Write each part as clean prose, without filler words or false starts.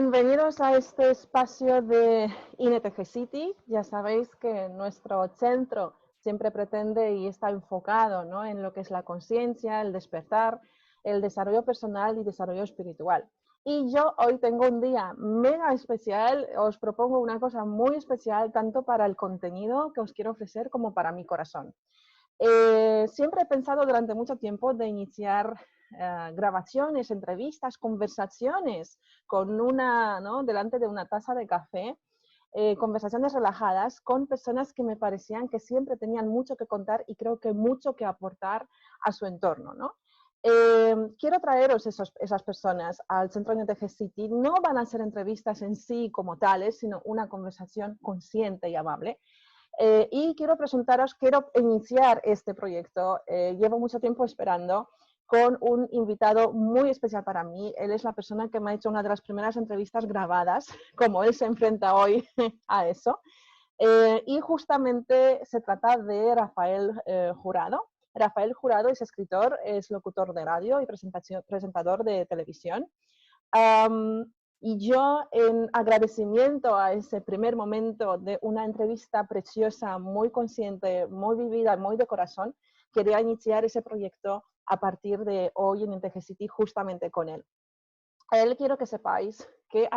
bienvenidos a este espacio de INTG City. Ya sabéis que nuestro centro siempre pretende y está enfocado, ¿no?, en lo que es la conciencia, el despertar, el desarrollo personal y desarrollo espiritual. Y yo hoy tengo un día mega especial, os propongo una cosa muy especial tanto para el contenido que os quiero ofrecer como para mi corazón. Siempre he pensado durante mucho tiempo de iniciar grabaciones, entrevistas, conversaciones con una, ¿no?, delante de una taza de café, conversaciones relajadas con personas que me parecían que siempre tenían mucho que contar y creo que mucho que aportar a su entorno, ¿no? Quiero traeros esas personas al Centro INTG City. No van a ser entrevistas en sí como tales, sino una conversación consciente y amable. Y quiero iniciar este proyecto. Llevo mucho tiempo esperando con un invitado muy especial para mí. Él es la persona que me ha hecho una de las primeras entrevistas grabadas, como él se enfrenta hoy a eso. Y justamente se trata de Rafael Jurado. Rafael Jurado es escritor, es locutor de radio y presentador de televisión. Y yo, en agradecimiento a ese primer momento de una entrevista preciosa, muy consciente, muy vivida, muy de corazón, quería iniciar ese proyecto a partir de hoy en INTG City justamente con él. Él, quiero que sepáis que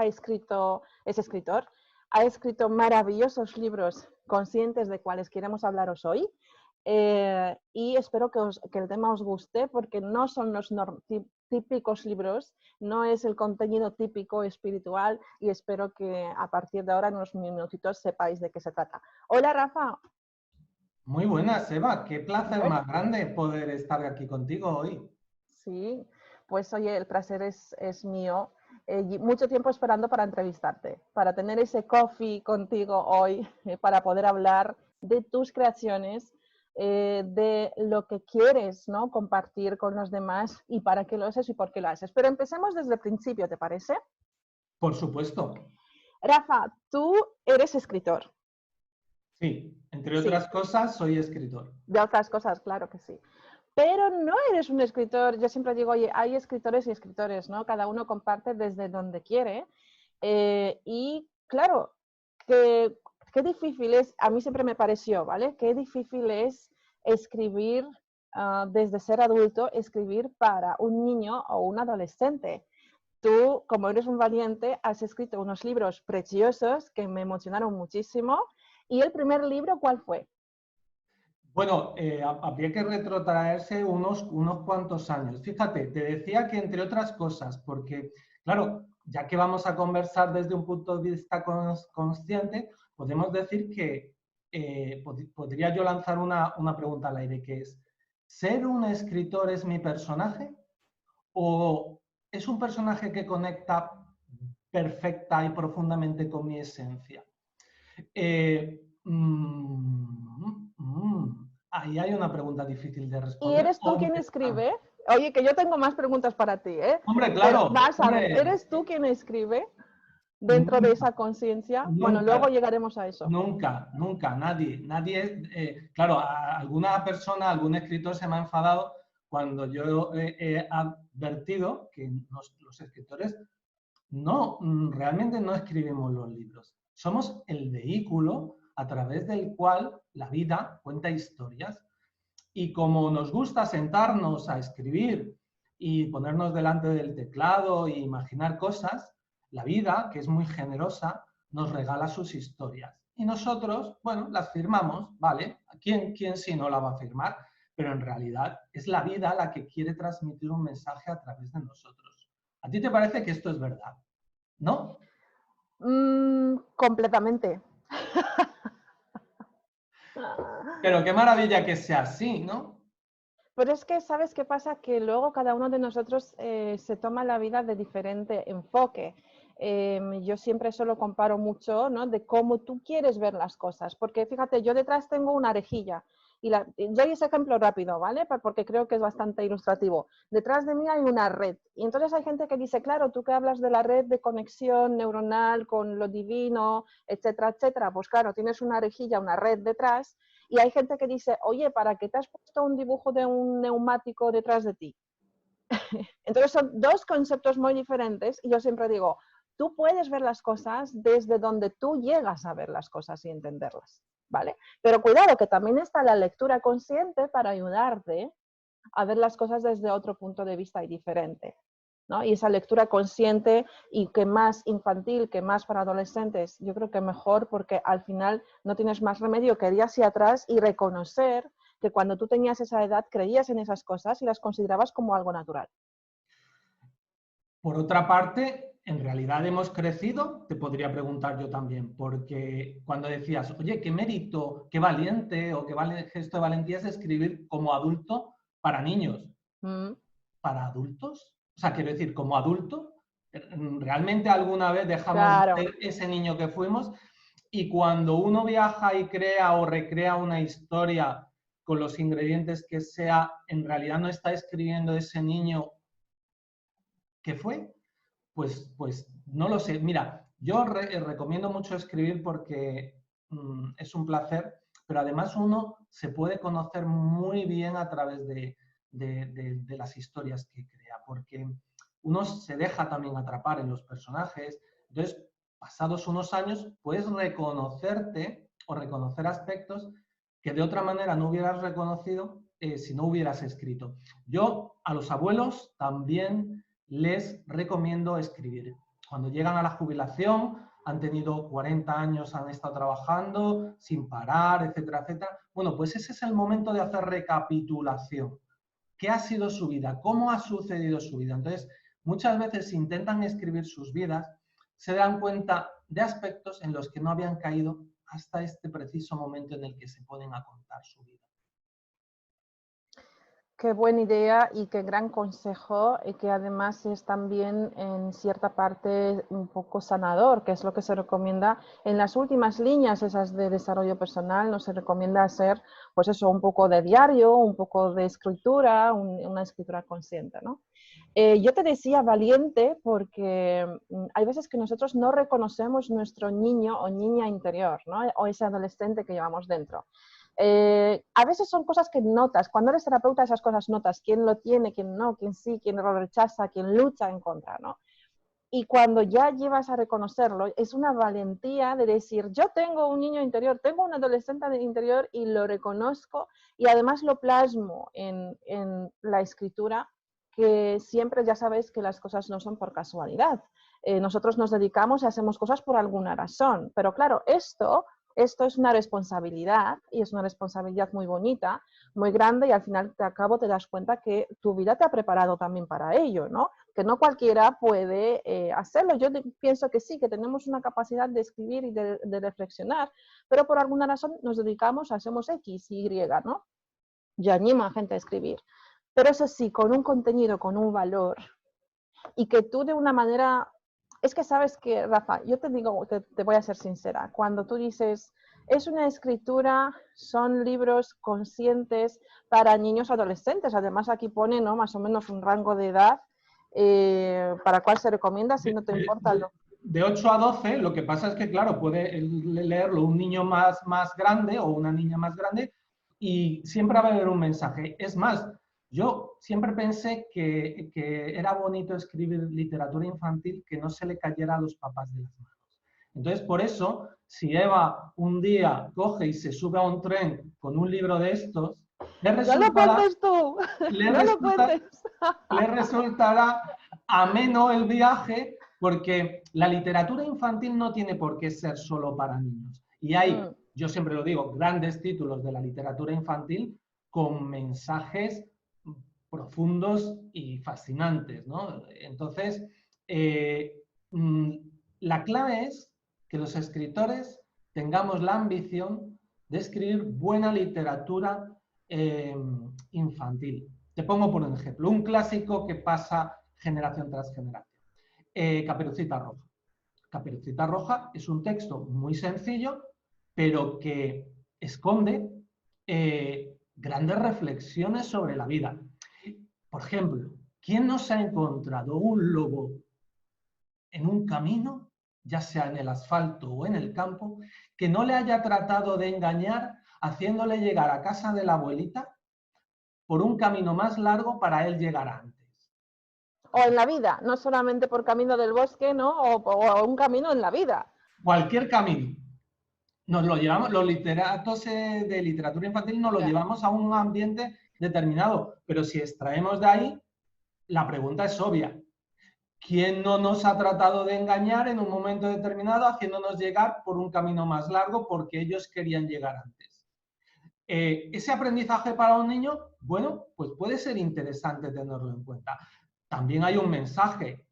es escritor, ha escrito maravillosos libros conscientes de cuáles queremos hablaros hoy. Y espero que el tema os guste porque no son los típicos libros, no es el contenido típico espiritual y espero que a partir de ahora en unos minutitos sepáis de qué se trata. Hola, Rafa. Muy buenas, Eva. Qué placer más grande poder estar aquí contigo hoy. Sí, pues oye, el placer es mío. Mucho tiempo esperando para entrevistarte, para tener ese coffee contigo hoy, para poder hablar de tus creaciones, de lo que quieres, ¿no?, compartir con los demás y para qué lo haces y por qué lo haces. Pero empecemos desde el principio, ¿te parece? Por supuesto. Rafa, tú eres escritor. Sí, entre Sí, otras cosas, soy escritor. de otras cosas, claro que sí. Pero no eres un escritor, yo siempre digo, oye, hay escritores y escritores, ¿no? Cada uno comparte desde donde quiere. Y claro, qué difícil es, a mí siempre me pareció, ¿vale? Qué difícil es escribir desde ser adulto, escribir para un niño o un adolescente. Tú, como eres un valiente, has escrito unos libros preciosos que me emocionaron muchísimo. ¿Y el primer libro cuál fue? Bueno, habría que retrotraerse unos cuantos años. Fíjate, te decía que entre otras cosas, porque, claro, ya que vamos a conversar desde un punto de vista consciente, podemos decir que podría yo lanzar una pregunta al aire, que es, ¿ser un escritor es mi personaje? ¿O es un personaje que conecta perfecta y profundamente con mi esencia? Ahí hay una pregunta difícil de ¿Y responder. eres tú quien escribe? Oye, que yo tengo más preguntas para ti, ¿eh? Hombre, Pero claro, vas a ver, hombre, ¿eres tú quien escribe dentro de nunca, esa conciencia? Bueno, luego nunca, llegaremos a eso. nunca, nadie, claro, alguna persona, algún escritor se me ha enfadado cuando yo he advertido que los escritores realmente no escribimos los libros. Somos el vehículo a través del cual la vida cuenta historias. Y como nos gusta sentarnos a escribir y ponernos delante del teclado e imaginar cosas, la vida, que es muy generosa, nos regala sus historias. Y nosotros, bueno, las firmamos, ¿vale? ¿Quién sí no la va a firmar? Pero en realidad es la vida la que quiere transmitir un mensaje a través de nosotros. ¿A ti te parece que esto es verdad? ¿No? Completamente. Pero qué maravilla que sea así, ¿no? Pero es que, ¿sabes qué pasa? Que luego cada uno de nosotros se toma la vida de diferente enfoque. Yo siempre eso lo comparo mucho, ¿no?, de cómo tú quieres ver las cosas. Porque fíjate, yo detrás tengo una rejilla. Y doy ese ejemplo rápido, ¿vale? Porque creo que es bastante ilustrativo. Detrás de mí hay una red. Y entonces hay gente que dice, claro, tú que hablas de la red de conexión neuronal con lo divino, etcétera, etcétera. Pues claro, tienes una rejilla, una red detrás. Y hay gente que dice, oye, ¿para qué te has puesto un dibujo de un neumático detrás de ti? Entonces son dos conceptos muy diferentes y yo siempre digo, tú puedes ver las cosas desde donde tú llegas a ver las cosas y entenderlas, ¿vale? Pero cuidado, que también está la lectura consciente para ayudarte a ver las cosas desde otro punto de vista y diferente, ¿no? Y esa lectura consciente y que más infantil, que más para adolescentes, yo creo que mejor, porque al final no tienes más remedio que ir hacia atrás y reconocer que cuando tú tenías esa edad creías en esas cosas y las considerabas como algo natural. Por otra parte, en realidad hemos crecido, te podría preguntar yo también, porque cuando decías, oye, qué mérito, qué valiente o qué gesto de valentía es escribir como adulto para niños. Mm. ¿Para adultos? O sea, quiero decir, como adulto, ¿realmente alguna vez dejamos de Claro. ser ese niño que fuimos? Y cuando uno viaja y crea o recrea una historia con los ingredientes que sea, en realidad no está escribiendo ese niño que fue. Pues no lo sé. Mira, yo recomiendo mucho escribir porque es un placer, pero además uno se puede conocer muy bien a través de las historias que crea, porque uno se deja también atrapar en los personajes. Entonces, pasados unos años, puedes reconocerte o reconocer aspectos que de otra manera no hubieras reconocido si no hubieras escrito. Yo a los abuelos también les recomiendo escribir. Cuando llegan a la jubilación, han tenido 40 años, han estado trabajando sin parar, etcétera, etcétera. Bueno, pues ese es el momento de hacer recapitulación. ¿Qué ha sido su vida? ¿Cómo ha sucedido su vida? Entonces, muchas veces intentan escribir sus vidas, se dan cuenta de aspectos en los que no habían caído hasta este preciso momento en el que se ponen a contar su vida. Qué buena idea y qué gran consejo, y que además es también en cierta parte un poco sanador, que es lo que se recomienda en las últimas líneas esas de desarrollo personal. Nos se recomienda hacer, pues eso, un poco de diario, un poco de escritura, una escritura consciente, ¿no? Yo te decía valiente porque hay veces que nosotros no reconocemos nuestro niño o niña interior, ¿no? O ese adolescente que llevamos dentro. A veces son cosas que notas. Cuando eres terapeuta, esas cosas notas. Quién lo tiene, quién no, quién sí, quién lo rechaza, quién lucha en contra, ¿no? Y cuando ya llevas a reconocerlo, es una valentía de decir, yo tengo un niño interior, tengo un adolescente interior y lo reconozco y además lo plasmo en la escritura, que siempre ya sabes que las cosas no son por casualidad. Nosotros nos dedicamos y hacemos cosas por alguna razón, pero claro, esto es una responsabilidad y es una responsabilidad muy bonita, muy grande y al final te te das cuenta que tu vida te ha preparado también para ello, ¿no? Que no cualquiera puede hacerlo. Yo pienso que sí, que tenemos una capacidad de escribir y de reflexionar, pero por alguna razón nos dedicamos, hacemos X, Y, ¿no? Yo animo a gente a escribir. Pero eso sí, con un contenido, con un valor, y que tú de una manera... Es que sabes que, Rafa, yo te digo, te voy a ser sincera, cuando tú dices, es una escritura, son libros conscientes para niños adolescentes, además aquí pone, ¿no?, más o menos un rango de edad para cuál se recomienda, si no te importa. De 8 a 12, lo que pasa es que, claro, puede leerlo un niño más grande o una niña más grande y siempre va a haber un mensaje. Es más, yo siempre pensé que era bonito escribir literatura infantil que no se le cayera a los papás de las manos. Entonces, por eso, si Eva un día coge y se sube a un tren con un libro de estos, le No lo resultará, cuentes tú, le no lo resulta, cuentes. le resultará ameno el viaje porque la literatura infantil no tiene por qué ser solo para niños. Y hay, yo siempre lo digo, grandes títulos de la literatura infantil con mensajes profundos y fascinantes, ¿no? Entonces, la clave es que los escritores tengamos la ambición de escribir buena literatura infantil. Te pongo por un ejemplo, un clásico que pasa generación tras generación. Caperucita Roja. Caperucita Roja es un texto muy sencillo, pero que esconde grandes reflexiones sobre la vida. Por ejemplo, ¿quién no se ha encontrado un lobo en un camino, ya sea en el asfalto o en el campo, que no le haya tratado de engañar haciéndole llegar a casa de la abuelita por un camino más largo para él llegar antes? O en la vida, no solamente por camino del bosque, ¿no? O un camino en la vida. Cualquier camino. Nos lo llevamos, los literatos de literatura infantil nos lo llevamos a un ambiente determinado, pero si extraemos de ahí, la pregunta es obvia. ¿Quién no nos ha tratado de engañar en un momento determinado haciéndonos llegar por un camino más largo porque ellos querían llegar antes? Ese aprendizaje para un niño, bueno, pues puede ser interesante tenerlo en cuenta. También hay un mensaje.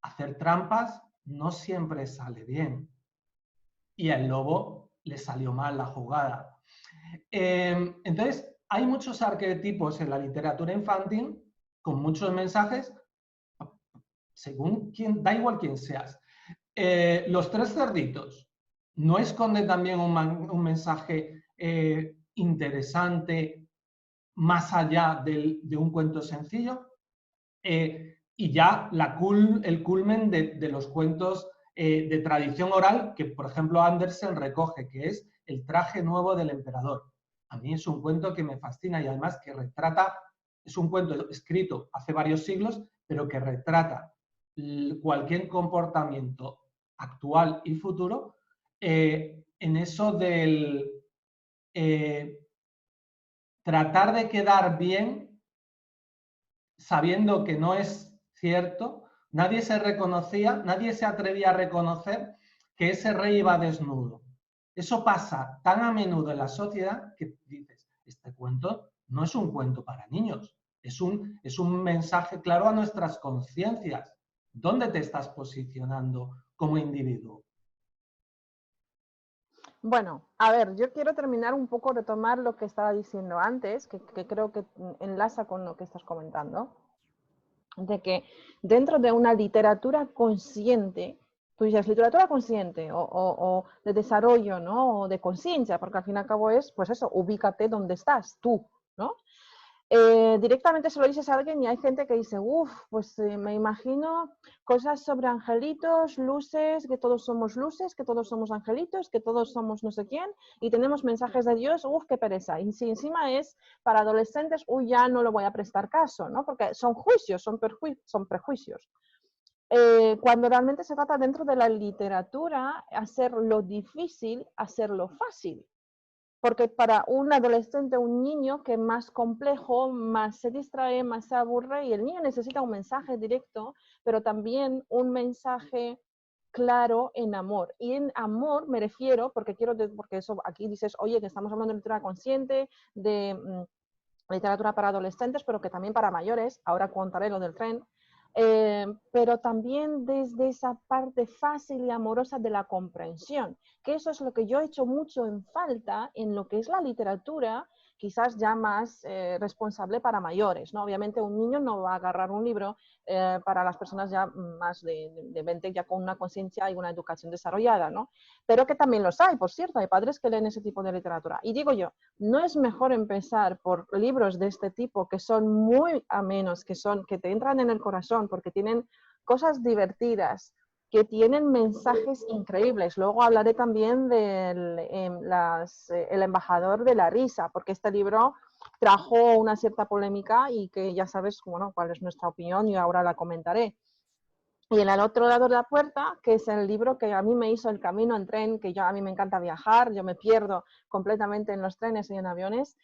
Hacer trampas no siempre sale bien. Y al lobo le salió mal la jugada. Entonces, hay muchos arquetipos en la literatura infantil con muchos mensajes según quién, da igual quién seas. Los tres cerditos, ¿no esconde también un mensaje interesante más allá de un cuento sencillo? Y ya el culmen de los cuentos de tradición oral que, por ejemplo, Andersen recoge, que es El traje nuevo del emperador. A mí es un cuento que me fascina y además que retrata, es un cuento escrito hace varios siglos, pero que retrata cualquier comportamiento actual y futuro en eso del tratar de quedar bien sabiendo que no es cierto. Nadie se reconocía, nadie se atrevía a reconocer que ese rey iba desnudo. Eso pasa tan a menudo en la sociedad que dices, este cuento no es un cuento para niños, es un mensaje claro a nuestras conciencias. ¿Dónde te estás posicionando como individuo? Bueno, a ver, yo quiero terminar un poco, retomar lo que estaba diciendo antes, que creo que enlaza con lo que estás comentando, de que dentro de una literatura consciente, tú dices literatura consciente o de desarrollo, ¿no? O de conciencia, porque al fin y al cabo es, pues eso, ubícate donde estás, tú, ¿no? Directamente se lo dices a alguien y hay gente que dice, uff, pues me imagino cosas sobre angelitos, luces, que todos somos luces, que todos somos angelitos, que todos somos no sé quién y tenemos mensajes de Dios, uff, qué pereza. Y si encima es para adolescentes, uy, ya no lo voy a prestar caso, ¿no? Porque son juicios, son prejuicios. Cuando realmente se trata dentro de la literatura, hacer lo difícil, hacerlo fácil. Porque para un adolescente, un niño que es más complejo, más se distrae, más se aburre y el niño necesita un mensaje directo, pero también un mensaje claro en amor. Y en amor me refiero, porque porque eso aquí dices, oye, que estamos hablando de literatura consciente, de literatura para adolescentes, pero que también para mayores, ahora contaré lo del tren, pero también desde esa parte fácil y amorosa de la comprensión, que eso es lo que yo he hecho mucho en falta en lo que es la literatura, quizás ya más responsable para mayores, ¿no? Obviamente un niño no va a agarrar un libro para las personas ya más de 20, ya con una conciencia y una educación desarrollada, ¿no? Pero que también los hay, por cierto, hay padres que leen ese tipo de literatura. Y digo yo, ¿no es mejor empezar por libros de este tipo que son muy amenos, que te entran en el corazón porque tienen cosas divertidas, que tienen mensajes increíbles? Luego hablaré también del El embajador de la risa, porque este libro trajo una cierta polémica y que ya sabes, bueno, cuál es nuestra opinión y ahora la comentaré. Y en el otro lado de la puerta, que es el libro que a mí me hizo el camino en tren, que a mí me encanta viajar, yo me pierdo completamente en los trenes y en aviones,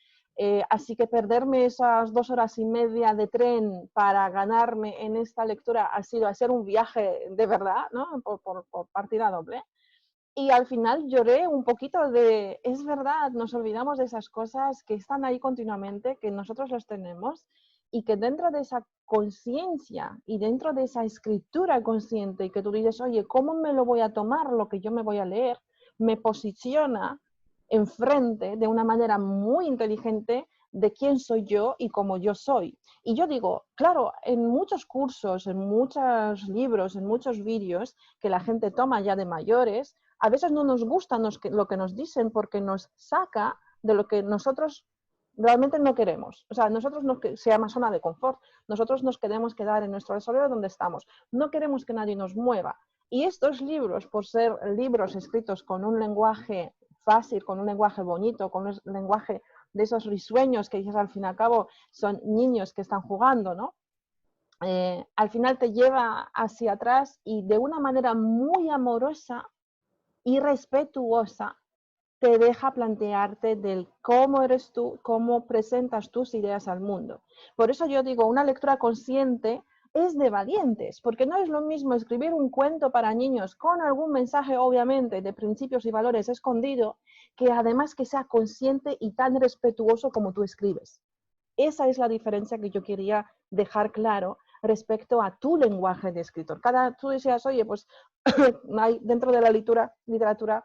así que perderme esas 2 horas y media de tren para ganarme en esta lectura ha sido hacer un viaje de verdad, ¿no? Por partida doble. Y al final lloré un poquito de, es verdad, nos olvidamos de esas cosas que están ahí continuamente, que nosotros los tenemos y que dentro de esa conciencia y dentro de esa escritura consciente y que tú dices, oye, ¿cómo me lo voy a tomar lo que yo me voy a leer? Me posiciona enfrente de una manera muy inteligente de quién soy yo y cómo yo soy. Y yo digo, claro, en muchos cursos, en muchos libros, en muchos vídeos que la gente toma ya de mayores, a veces no nos gusta lo que nos dicen porque nos saca de lo que nosotros realmente no queremos. O sea, nosotros se llama zona de confort. Nosotros nos queremos quedar en nuestro desarrollo donde estamos. No queremos que nadie nos mueva. Y estos libros, por ser libros escritos con un lenguaje fácil, con un lenguaje bonito, con un lenguaje de esos risueños que dices al fin y al cabo son niños que están jugando, ¿no? al final te lleva hacia atrás y de una manera muy amorosa y respetuosa te deja plantearte del cómo eres tú, cómo presentas tus ideas al mundo. Por eso yo digo, una lectura consciente es de valientes, porque no es lo mismo escribir un cuento para niños con algún mensaje, obviamente, de principios y valores escondido, que además que sea consciente y tan respetuoso como tú escribes. Esa es la diferencia que yo quería dejar claro respecto a tu lenguaje de escritor. Tú decías, oye, pues dentro de la literatura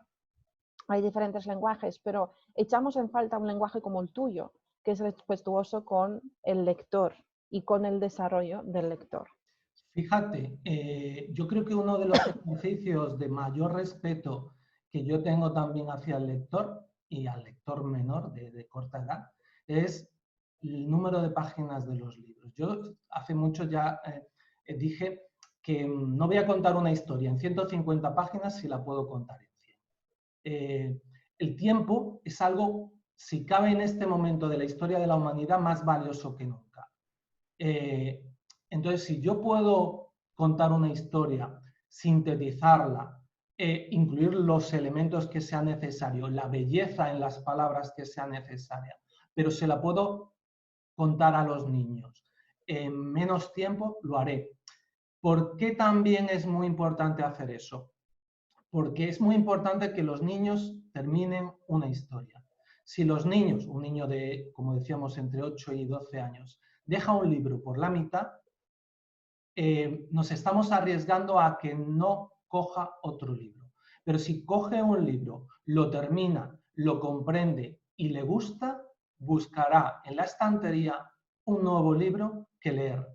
hay diferentes lenguajes, pero echamos en falta un lenguaje como el tuyo, que es respetuoso con el lector y con el desarrollo del lector. Fíjate, yo creo que uno de los ejercicios de mayor respeto que yo tengo también hacia el lector y al lector menor de corta edad es el número de páginas de los libros. Yo hace mucho ya dije que no voy a contar una historia en 150 páginas si la puedo contar en 100. El tiempo es algo, si cabe en este momento de la historia de la humanidad, más valioso que nunca. Entonces, si yo puedo contar una historia, sintetizarla, incluir los elementos que sean necesarios, la belleza en las palabras que sea necesaria, pero se la puedo contar a los niños en menos tiempo, lo haré. ¿Por qué también es muy importante hacer eso? Porque es muy importante que los niños terminen una historia. Si los niños, un niño de, como decíamos, entre 8 y 12 años, deja un libro por la mitad, nos estamos arriesgando a que no coja otro libro. Pero si coge un libro, lo termina, lo comprende y le gusta, buscará en la estantería un nuevo libro que leer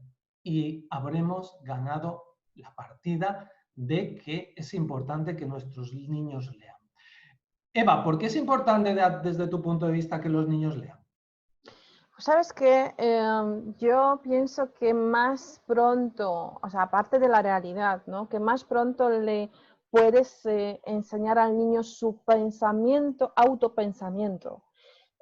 y habremos ganado la partida de que es importante que nuestros niños lean. Eva, ¿por qué es importante desde tu punto de vista que los niños lean? Sabes que yo pienso que más pronto, o sea, aparte de la realidad, ¿no? Que más pronto le puedes enseñar al niño su pensamiento, autopensamiento,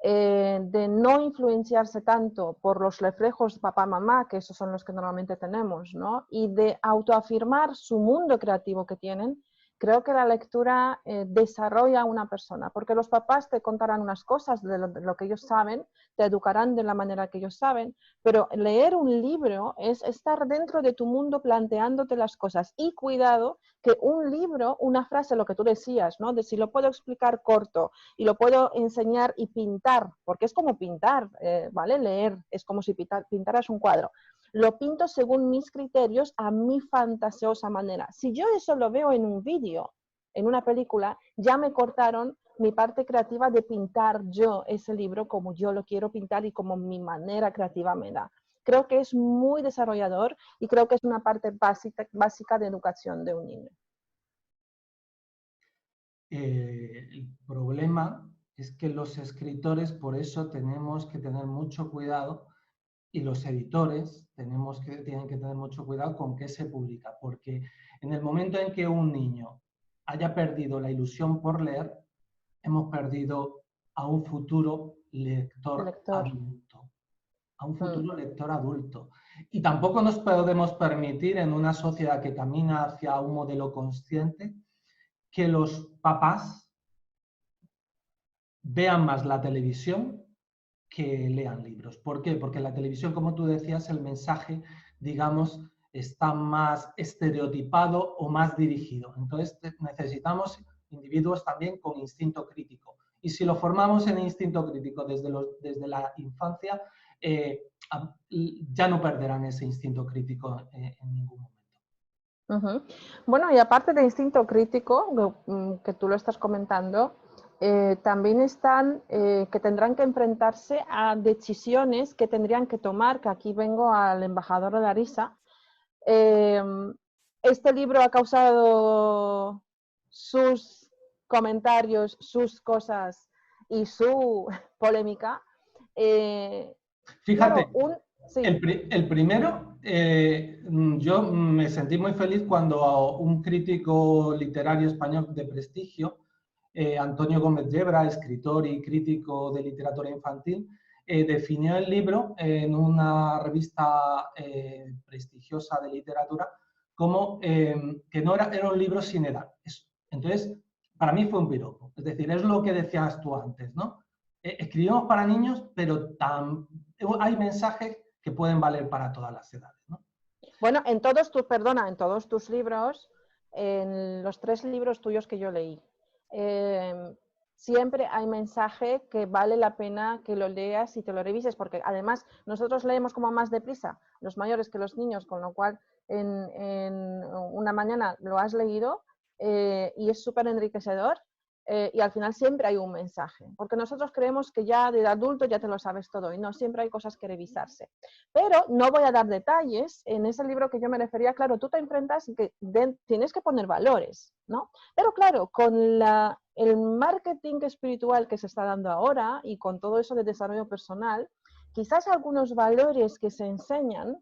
de no influenciarse tanto por los reflejos de papá, mamá, que esos son los que normalmente tenemos, ¿no? Y de autoafirmar su mundo creativo que tienen. Creo que la lectura desarrolla a una persona, porque los papás te contarán unas cosas de lo que ellos saben, te educarán de la manera que ellos saben, pero leer un libro es estar dentro de tu mundo planteándote las cosas. Y cuidado que un libro, una frase, lo que tú decías, ¿no? De si lo puedo explicar corto y lo puedo enseñar y pintar, porque es como pintar, ¿vale? Leer es como si pintaras un cuadro. Lo pinto según mis criterios, a mi fantasiosa manera. Si yo eso lo veo en un vídeo, en una película, ya me cortaron mi parte creativa de pintar yo ese libro como yo lo quiero pintar y como mi manera creativa me da. Creo que es muy desarrollador y creo que es una parte básica de educación de un niño. El problema es que los escritores, por eso tenemos que tener mucho cuidado, y los editores tienen que tener mucho cuidado con qué se publica, porque en el momento en que un niño haya perdido la ilusión por leer, hemos perdido a un futuro lector adulto. A un futuro lector adulto. Y tampoco nos podemos permitir en una sociedad que camina hacia un modelo consciente que los papás vean más la televisión que lean libros. ¿Por qué? Porque la televisión, como tú decías, el mensaje, digamos, está más estereotipado o más dirigido. Entonces necesitamos individuos también con instinto crítico. Y si lo formamos en instinto crítico desde la infancia, ya no perderán ese instinto crítico en ningún momento. Bueno, y aparte de instinto crítico, que tú lo estás comentando, también están que tendrán que enfrentarse a decisiones que tendrían que tomar, que aquí vengo al embajador de la risa. Este libro ha causado sus comentarios, sus cosas y su polémica. Fíjate, Claro, sí. el primero, yo me sentí muy feliz cuando un crítico literario español de prestigio, Antonio Gómez Yebra, escritor y crítico de literatura infantil, definió el libro en una revista prestigiosa de literatura como que no era un libro sin edad. Entonces, para mí fue un piropo. Es decir, es lo que decías tú antes, ¿no? Escribimos para niños, pero hay mensajes que pueden valer para todas las edades, ¿no? Bueno, en todos tus libros, en los 3 libros tuyos que yo leí, siempre hay mensaje que vale la pena que lo leas y te lo revises, porque además nosotros leemos como más deprisa, los mayores que los niños, con lo cual en una mañana lo has leído y es súper enriquecedor. Y al final siempre hay un mensaje, porque nosotros creemos que ya de adulto ya te lo sabes todo y no, siempre hay cosas que revisarse. Pero no voy a dar detalles. En ese libro que yo me refería, claro, tú te enfrentas que tienes que poner valores, ¿no? Pero claro, con el marketing espiritual que se está dando ahora y con todo eso de desarrollo personal, quizás algunos valores que se enseñan,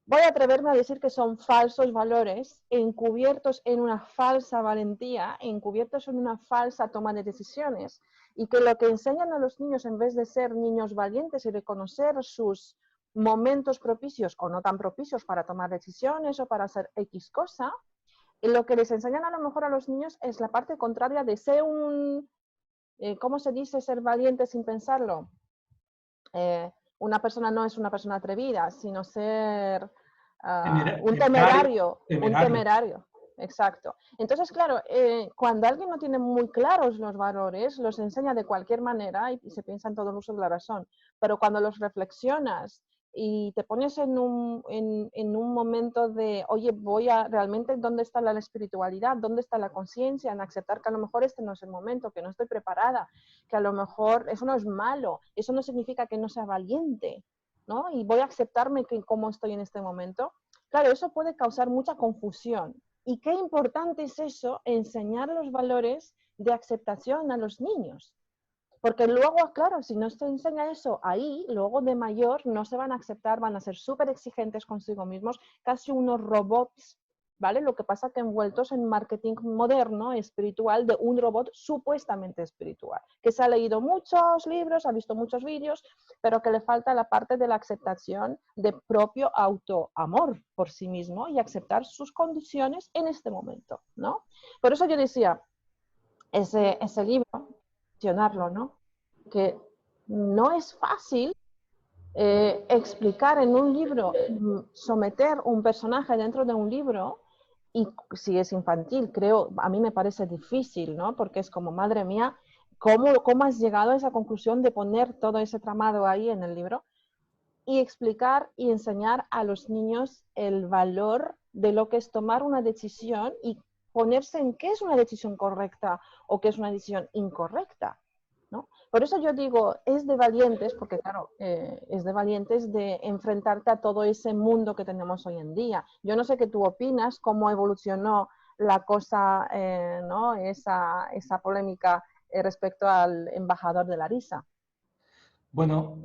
voy a atreverme a decir que son falsos valores, encubiertos en una falsa valentía, encubiertos en una falsa toma de decisiones, y que lo que enseñan a los niños, en vez de ser niños valientes y reconocer sus momentos propicios o no tan propicios para tomar decisiones o para hacer X cosa, lo que les enseñan a lo mejor a los niños es la parte contraria de ser ¿cómo se dice ser valiente sin pensarlo? Una persona no es una persona atrevida, sino ser un temerario, exacto. Entonces, claro, cuando alguien no tiene muy claros los valores, los enseña de cualquier manera y se piensa en todo el uso de la razón, pero cuando los reflexionas y te pones en un momento de, oye, realmente, ¿dónde está la espiritualidad? ¿Dónde está la conciencia? En aceptar que a lo mejor este no es el momento, que no estoy preparada, que a lo mejor eso no es malo, eso no significa que no sea valiente, ¿no? Y voy a aceptarme cómo estoy en este momento. Claro, eso puede causar mucha confusión. Y qué importante es eso, enseñar los valores de aceptación a los niños. Porque luego, claro, si no se enseña eso ahí, luego de mayor no se van a aceptar, van a ser súper exigentes consigo mismos, casi unos robots, ¿vale? Lo que pasa que envueltos en marketing moderno, espiritual, de un robot supuestamente espiritual, que se ha leído muchos libros, ha visto muchos vídeos, pero que le falta la parte de la aceptación de propio autoamor por sí mismo y aceptar sus condiciones en este momento, ¿no? Por eso yo decía, ese libro, mencionarlo, ¿no? Que no es fácil explicar en un libro, someter un personaje dentro de un libro, y si es infantil, creo, a mí me parece difícil, ¿no? Porque es como, madre mía, ¿cómo has llegado a esa conclusión de poner todo ese tramado ahí en el libro? Y explicar y enseñar a los niños el valor de lo que es tomar una decisión y ponerse en qué es una decisión correcta o qué es una decisión incorrecta, ¿no? Por eso yo digo, es de valientes, porque claro, es de valientes de enfrentarte a todo ese mundo que tenemos hoy en día. Yo no sé qué tú opinas, cómo evolucionó la cosa, ¿no? Esa polémica respecto al embajador de la risa. Bueno,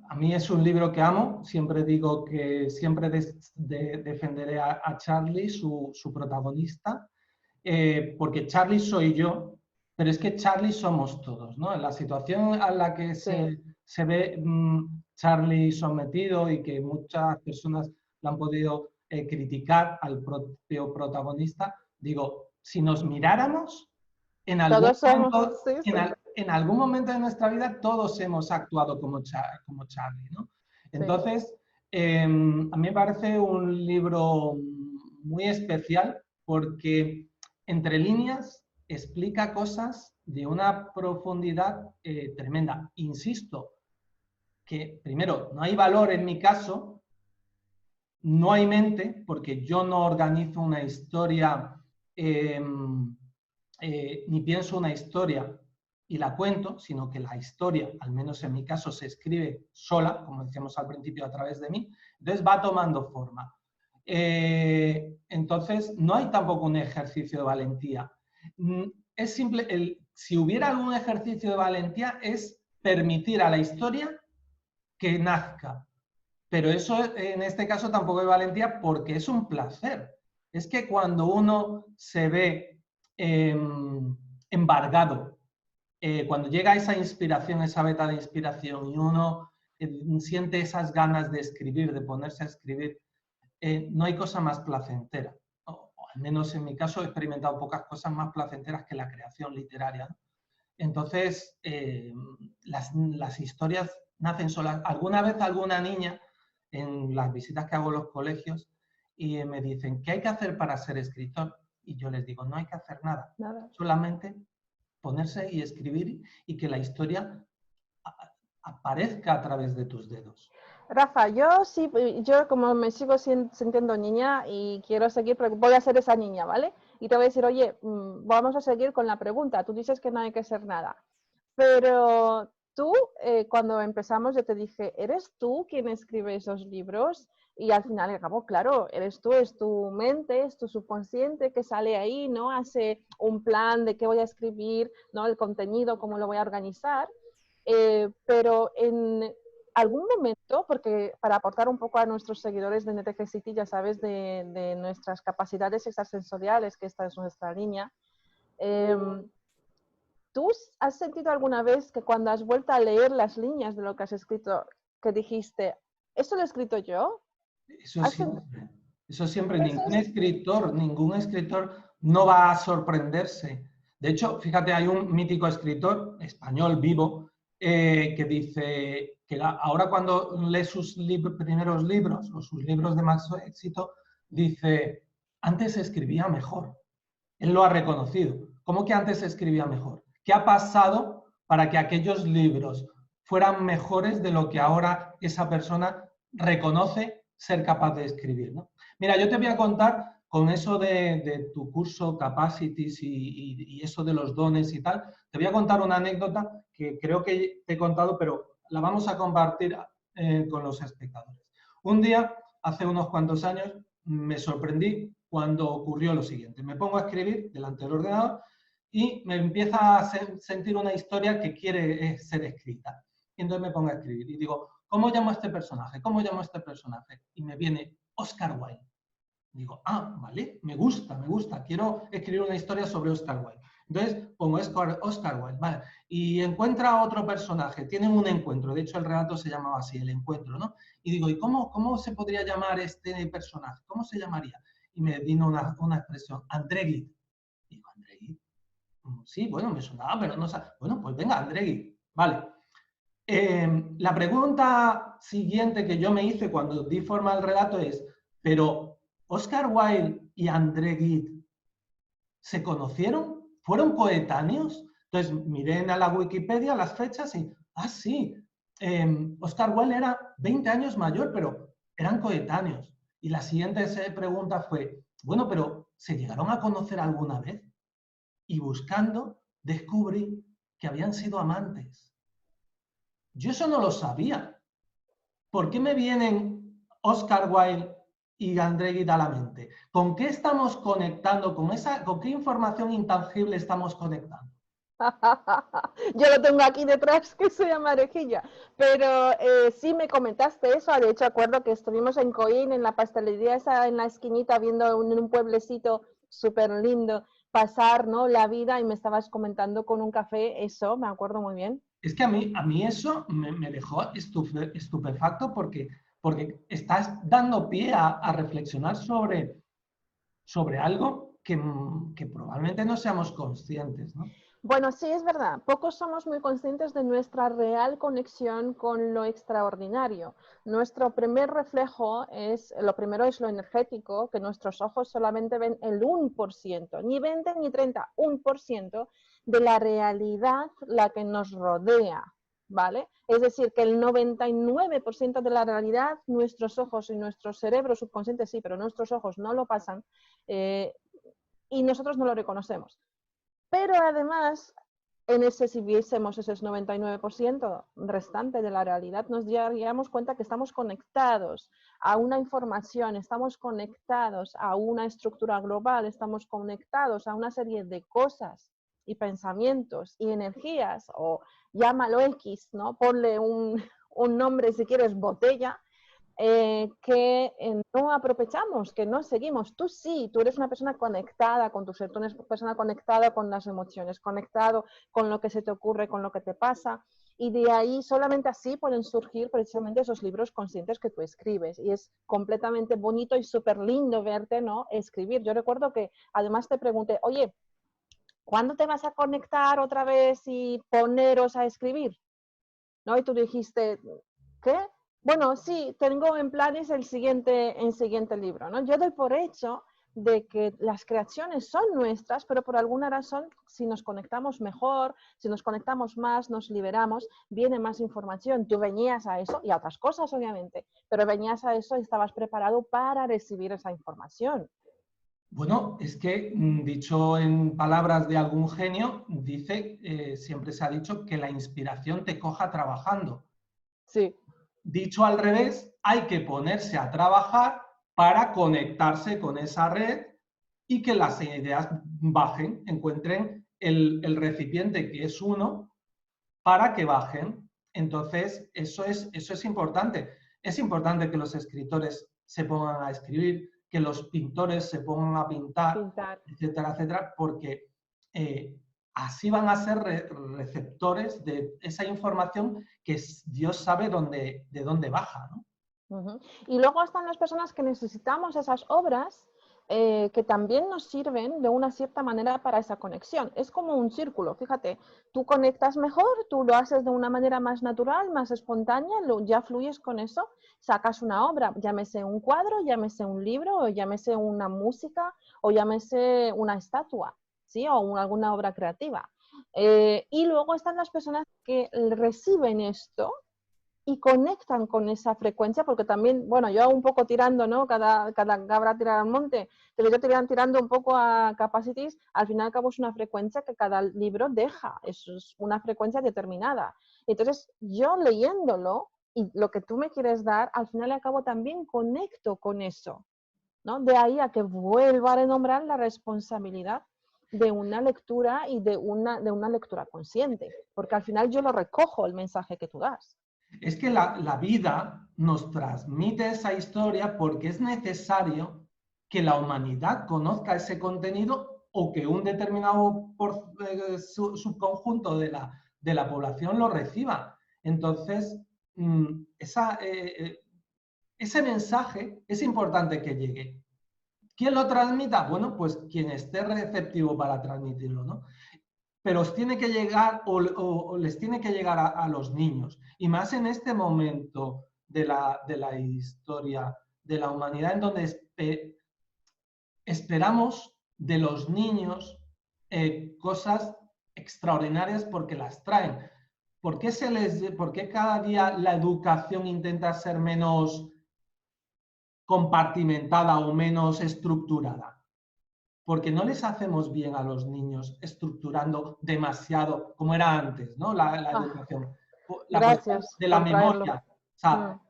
a mí es un libro que amo. Siempre digo que siempre defenderé a Charlie, su protagonista, porque Charlie soy yo, pero es que Charlie somos todos, ¿no? En la situación a la que Sí. se ve Charlie sometido y que muchas personas lo han podido criticar al propio protagonista, digo, si nos miráramos, en algún Todos somos, momento, sí, sí. en algún momento de nuestra vida todos hemos actuado como Charlie, ¿no? Sí. Entonces, a mí me parece un libro muy especial porque entre líneas explica cosas de una profundidad tremenda. Insisto, que primero, no hay valor en mi caso, no hay mente, porque yo no organizo una historia ni pienso una historia y la cuento, sino que la historia, al menos en mi caso, se escribe sola, como decíamos al principio, a través de mí, entonces va tomando forma. Entonces, no hay tampoco un ejercicio de valentía. Es simple, si hubiera algún ejercicio de valentía, es permitir a la historia que nazca. Pero eso en este caso tampoco es valentía porque es un placer. Es que cuando uno se ve embargado cuando llega esa inspiración, esa veta de inspiración y uno siente esas ganas de escribir, de ponerse a escribir, no hay cosa más placentera. O al menos en mi caso he experimentado pocas cosas más placenteras que la creación literaria, ¿no? Entonces, las historias nacen solas. Alguna vez alguna niña, en las visitas que hago a los colegios, y me dicen, ¿qué hay que hacer para ser escritor? Y yo les digo, no hay que hacer nada. Solamente ponerse y escribir y que la historia aparezca a través de tus dedos. Rafa, yo sí, yo como me sigo sintiendo niña y quiero seguir, voy a ser esa niña, ¿vale? Y te voy a decir, oye, vamos a seguir con la pregunta. Tú dices que no hay que hacer nada. Pero tú, cuando empezamos, yo te dije, ¿eres tú quien escribe esos libros? Y al final acabó, claro, eres tú, es tu mente, es tu subconsciente que sale ahí, ¿no? Hace un plan de qué voy a escribir, ¿no? El contenido, cómo lo voy a organizar. Pero en algún momento, porque para aportar un poco a nuestros seguidores de NTG City, ya sabes, de nuestras capacidades extrasensoriales, que esta es nuestra línea, ¿tú has sentido alguna vez que cuando has vuelto a leer las líneas de lo que has escrito, que dijiste, ¿esto lo he escrito yo? Eso siempre, ningún escritor no va a sorprenderse. De hecho, fíjate, hay un mítico escritor español vivo que dice que ahora cuando lee sus primeros libros o sus libros de más éxito, dice, antes escribía mejor. Él lo ha reconocido. ¿Cómo que antes escribía mejor? ¿Qué ha pasado para que aquellos libros fueran mejores de lo que ahora esa persona reconoce ser capaz de escribir, ¿no? Mira, yo te voy a contar con eso de tu curso Capacities y eso de los dones y tal, te voy a contar una anécdota que creo que te he contado, pero la vamos a compartir con los espectadores. Un día, hace unos cuantos años, me sorprendí cuando ocurrió lo siguiente. Me pongo a escribir delante del ordenador y me empieza a sentir una historia que quiere ser escrita. Y entonces me pongo a escribir y digo, ¿cómo llamo a este personaje? ¿Cómo llamo a este personaje? Y me viene Oscar Wilde. Digo, vale, me gusta, quiero escribir una historia sobre Oscar Wilde. Entonces pongo Oscar Wilde, vale, y encuentra a otro personaje, tienen un encuentro, de hecho el relato se llamaba así, el encuentro, ¿no? Y digo, ¿y cómo se podría llamar este personaje? ¿Cómo se llamaría? Y me vino una expresión, André Gide. Digo, ¿André Gide? Sí, bueno, me sonaba, pero no sé. Bueno, pues venga, André Gide. Vale. La pregunta siguiente que yo me hice cuando di forma al relato es, pero ¿Oscar Wilde y André Gide se conocieron? ¿Fueron coetáneos? Entonces miré en la Wikipedia las fechas y, sí, Oscar Wilde era 20 años mayor, pero eran coetáneos. Y la siguiente pregunta fue, bueno, pero ¿se llegaron a conocer alguna vez? Y buscando, descubrí que habían sido amantes. Yo eso no lo sabía. ¿Por qué me vienen Oscar Wilde y André Gide a la mente? ¿Con qué estamos conectando? ¿Con qué información intangible estamos conectando? Yo lo tengo aquí detrás, que se llama Arejilla. Pero sí me comentaste eso. De hecho, acuerdo que estuvimos en Coín, en la pastelería esa en la esquinita, viendo un pueblecito súper lindo pasar, ¿no? La vida, y me estabas comentando con un café, eso, me acuerdo muy bien. Es que a mí eso me dejó estupefacto porque estás dando pie a reflexionar sobre algo que probablemente no seamos conscientes, ¿no? Bueno, sí, es verdad. Pocos somos muy conscientes de nuestra real conexión con lo extraordinario. Nuestro primer reflejo lo primero es lo energético, que nuestros ojos solamente ven el 1%, ni 20 ni 30, 1% de la realidad la que nos rodea, ¿vale? Es decir, que el 99% de la realidad, nuestros ojos y nuestro cerebro subconsciente sí, pero nuestros ojos no lo pasan y nosotros no lo reconocemos. Pero además, si viésemos ese 99% restante de la realidad, nos daríamos cuenta que estamos conectados a una información, estamos conectados a una estructura global, estamos conectados a una serie de cosas y pensamientos y energías, o llámalo X, ¿no? Ponle un nombre si quieres, botella, que no aprovechamos, que no seguimos. Tú sí, tú eres una persona conectada con tu ser, tú eres una persona conectada con las emociones, conectado con lo que se te ocurre, con lo que te pasa. Y de ahí solamente así pueden surgir precisamente esos libros conscientes que tú escribes. Y es completamente bonito y súper lindo verte, ¿no? Escribir. Yo recuerdo que además te pregunté, oye, ¿cuándo te vas a conectar otra vez y poneros a escribir? ¿No? Y tú dijiste, ¿qué? Bueno, sí, tengo en planes el siguiente libro, ¿no? Yo doy por hecho de que las creaciones son nuestras, pero por alguna razón, si nos conectamos mejor, si nos conectamos más, nos liberamos, viene más información. Tú venías a eso y a otras cosas, obviamente, pero venías a eso y estabas preparado para recibir esa información. Bueno, es que dicho en palabras de algún genio, siempre se ha dicho que la inspiración te coja trabajando. Sí. Dicho al revés, hay que ponerse a trabajar para conectarse con esa red y que las ideas bajen, encuentren el recipiente que es uno para que bajen. Entonces, eso es importante. Es importante que los escritores se pongan a escribir, que los pintores se pongan a pintar, etcétera, etcétera, porque así van a ser receptores de esa información que Dios sabe de dónde baja, ¿no? Y luego están las personas que necesitamos esas obras que también nos sirven de una cierta manera para esa conexión. Es como un círculo, fíjate, tú conectas mejor, tú lo haces de una manera más natural, más espontánea, ya fluyes con eso, sacas una obra, llámese un cuadro, llámese un libro, o llámese una música, o llámese una estatua, ¿sí? O alguna obra creativa. Y luego están las personas que reciben esto y conectan con esa frecuencia, porque también, bueno, yo un poco tirando, ¿no? Cada cabra tira al monte, pero yo tirando un poco a Capacities, al final y al cabo es una frecuencia que cada libro deja, es una frecuencia determinada. Entonces, yo leyéndolo y lo que tú me quieres dar, al final y al cabo también conecto con eso, ¿no? De ahí a que vuelva a renombrar la responsabilidad de una lectura y de una lectura consciente, porque al final yo lo recojo el mensaje que tú das. Es que la vida nos transmite esa historia porque es necesario que la humanidad conozca ese contenido o que un determinado subconjunto de la población lo reciba. Entonces, ese mensaje es importante que llegue. ¿Quién lo transmita? Bueno, pues quien esté receptivo para transmitirlo, ¿no? Pero os tiene que llegar o les tiene que llegar a los niños. Y más en este momento de la historia de la humanidad en donde esperamos de los niños cosas extraordinarias porque las traen. ¿Por qué cada día la educación intenta ser menos compartimentada o menos estructurada? Porque no les hacemos bien a los niños estructurando demasiado, como era antes, ¿no? La educación. La cuestión Gracias de la por traerlo. memoria. O sea,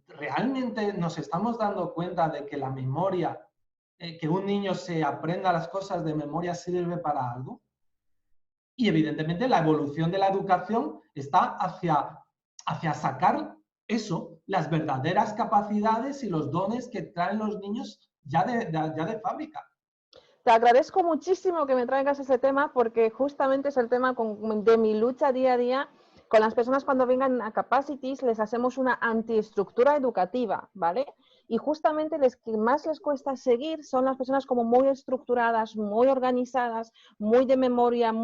realmente nos estamos dando cuenta de que la memoria, que un niño se aprenda las cosas de memoria sirve para algo. Y evidentemente la evolución de la educación está hacia sacar eso, las verdaderas capacidades y los dones que traen los niños ya de fábrica. Te agradezco muchísimo que me traigas ese tema porque justamente es el tema de mi lucha día a día con las personas cuando vengan a Capacities, les hacemos una antiestructura educativa, ¿vale? Y justamente los que más les cuesta seguir son las personas como muy estructuradas, muy organizadas, muy de memoria,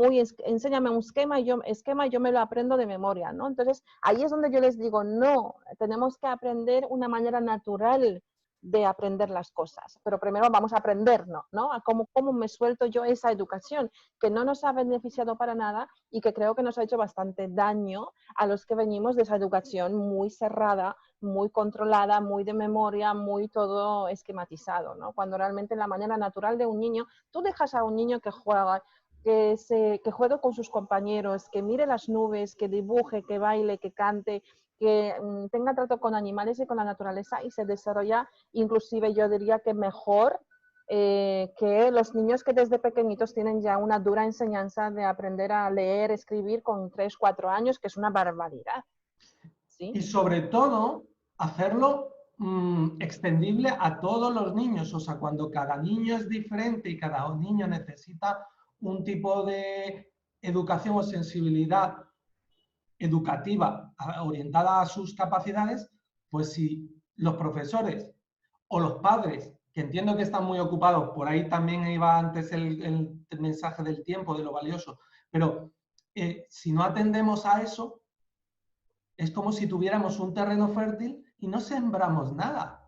enséñame un esquema y yo me lo aprendo de memoria, ¿no? Entonces, ahí es donde yo les digo, no, tenemos que aprender una manera natural de aprender las cosas, pero primero vamos a aprendernos, ¿no? A cómo me suelto yo esa educación que no nos ha beneficiado para nada y que creo que nos ha hecho bastante daño a los que venimos de esa educación muy cerrada, muy controlada, muy de memoria, muy todo esquematizado, ¿no? Cuando realmente la manera natural de un niño, tú dejas a un niño que juega, que juegue con sus compañeros, que mire las nubes, que dibuje, que baile, que cante, que tenga trato con animales y con la naturaleza y se desarrolla, inclusive yo diría que mejor que los niños que desde pequeñitos tienen ya una dura enseñanza de aprender a leer, escribir con 3, 4 años, que es una barbaridad. ¿Sí? Y sobre todo, hacerlo extendible a todos los niños. O sea, cuando cada niño es diferente y cada niño necesita un tipo de educación o sensibilidad educativa orientada a sus capacidades, pues si los profesores o los padres, que entiendo que están muy ocupados, por ahí también iba antes el mensaje del tiempo, de lo valioso, pero si no atendemos a eso, es como si tuviéramos un terreno fértil y no sembramos nada.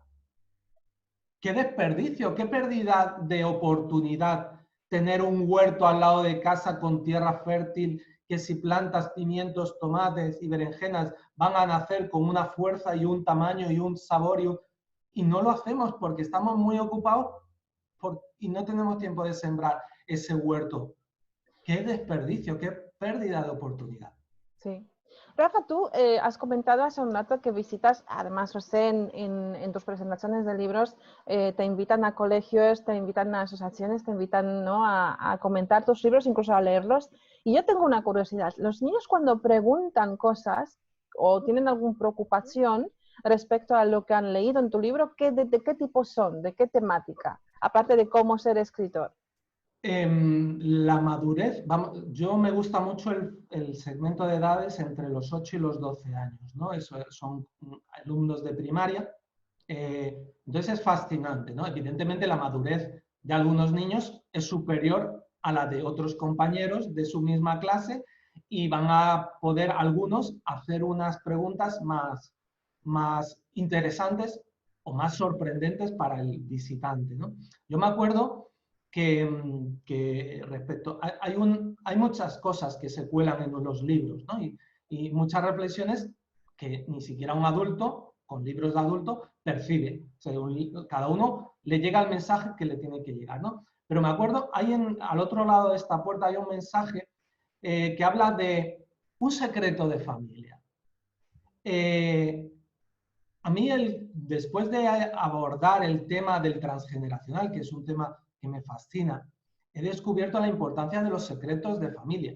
¡Qué desperdicio! ¡Qué pérdida de oportunidad! Tener un huerto al lado de casa con tierra fértil, que si plantas pimientos, tomates y berenjenas van a nacer con una fuerza y un tamaño y un sabor. Y no lo hacemos porque estamos muy ocupados y no tenemos tiempo de sembrar ese huerto. ¡Qué desperdicio! ¡Qué pérdida de oportunidad! Sí. Rafa, tú has comentado hace un rato que visitas, además lo sé en tus presentaciones de libros, te invitan a colegios, te invitan a asociaciones, te invitan, ¿no?, a comentar tus libros, incluso a leerlos. Y yo tengo una curiosidad. Los niños cuando preguntan cosas o tienen alguna preocupación respecto a lo que han leído en tu libro, ¿de qué tipo son? ¿De qué temática? Aparte de cómo ser escritor. La madurez, yo me gusta mucho el segmento de edades entre los 8 y los 12 años, ¿no? Eso son alumnos de primaria. Entonces es fascinante, ¿no? Evidentemente la madurez de algunos niños es superior a la de otros compañeros de su misma clase y van a poder algunos hacer unas preguntas más interesantes o más sorprendentes para el visitante, ¿no? Yo me acuerdo que respecto, hay muchas cosas que se cuelan en los libros, ¿no? Y muchas reflexiones que ni siquiera un adulto, con libros de adulto, percibe. O sea, cada uno le llega el mensaje que le tiene que llegar, ¿no? Pero me acuerdo, al otro lado de esta puerta hay un mensaje que habla de un secreto de familia. A mí, después de abordar el tema del transgeneracional, que es un tema que me fascina, he descubierto la importancia de los secretos de familia.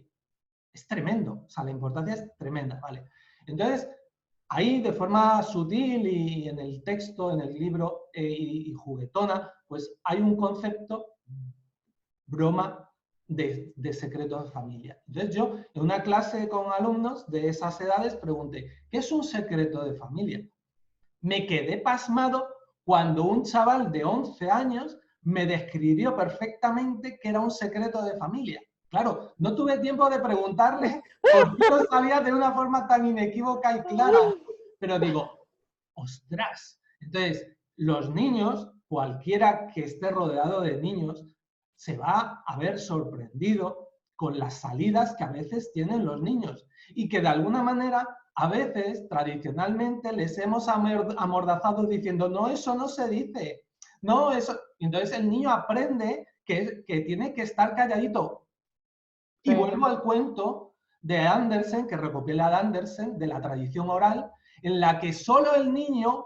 Es tremendo, o sea, la importancia es tremenda, ¿vale? Entonces, ahí de forma sutil y en el texto, en el libro y juguetona, pues hay un concepto, broma, de secretos de familia. Entonces yo, en una clase con alumnos de esas edades, pregunté, ¿qué es un secreto de familia? Me quedé pasmado cuando un chaval de 11 años me describió perfectamente que era un secreto de familia. Claro, no tuve tiempo de preguntarle por qué lo sabía de una forma tan inequívoca y clara, pero digo, ostras. Entonces, los niños, cualquiera que esté rodeado de niños, se va a ver sorprendido con las salidas que a veces tienen los niños y que de alguna manera a veces, tradicionalmente, les hemos amordazado diciendo, no, eso no se dice, no, eso... Entonces el niño aprende que tiene que estar calladito. Y Sí. vuelvo al cuento de Andersen, que recopila de Andersen, de la tradición oral, en la que solo el niño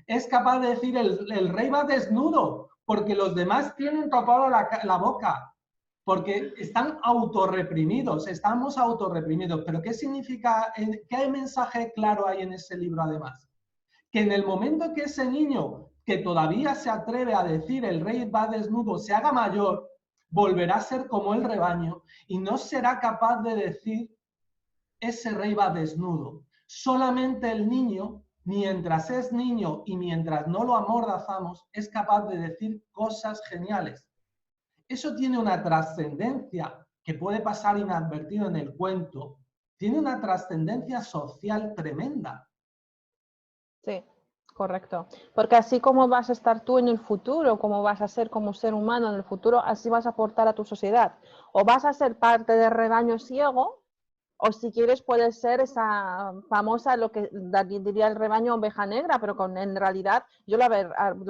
es capaz de decir, el rey va desnudo, porque los demás tienen tapado la boca. Porque están autorreprimidos, estamos autorreprimidos. ¿Pero qué significa, qué mensaje claro hay en ese libro además? Que en el momento que ese niño que todavía se atreve a decir el rey va desnudo se haga mayor, volverá a ser como el rebaño y no será capaz de decir ese rey va desnudo. Solamente el niño, mientras es niño y mientras no lo amordazamos, es capaz de decir cosas geniales. Eso tiene una trascendencia que puede pasar inadvertido en el cuento, tiene una trascendencia social tremenda. Sí, correcto. Porque así como vas a estar tú en el futuro, como vas a ser como ser humano en el futuro, así vas a aportar a tu sociedad. O vas a ser parte del rebaño ciego, o si quieres puede ser esa famosa, lo que diría el rebaño oveja negra, pero en realidad yo lo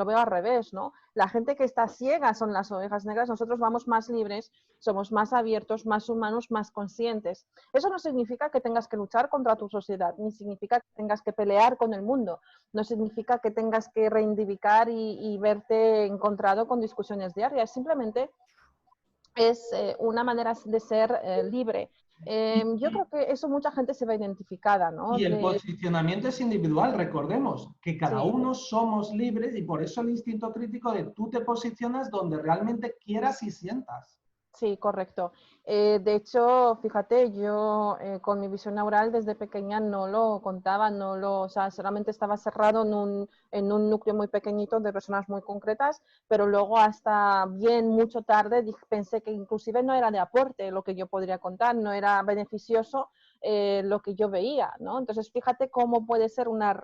veo al revés, ¿no? La gente que está ciega son las ovejas negras, nosotros vamos más libres, somos más abiertos, más humanos, más conscientes. Eso no significa que tengas que luchar contra tu sociedad, ni significa que tengas que pelear con el mundo, no significa que tengas que reivindicar y verte encontrado con discusiones diarias, simplemente es una manera de ser libre. Yo creo que eso mucha gente se ve identificada, ¿no? Y el posicionamiento es individual, recordemos que cada Sí. uno somos libres y por eso el instinto crítico de tú te posicionas donde realmente quieras y sientas. Sí, correcto. De hecho, fíjate, yo con mi visión neural desde pequeña no lo contaba, o sea, solamente estaba cerrado en un núcleo muy pequeñito de personas muy concretas, pero luego hasta bien mucho tarde pensé que inclusive no era de aporte lo que yo podría contar, no era beneficioso lo que yo veía, ¿no? Entonces, fíjate cómo puede ser una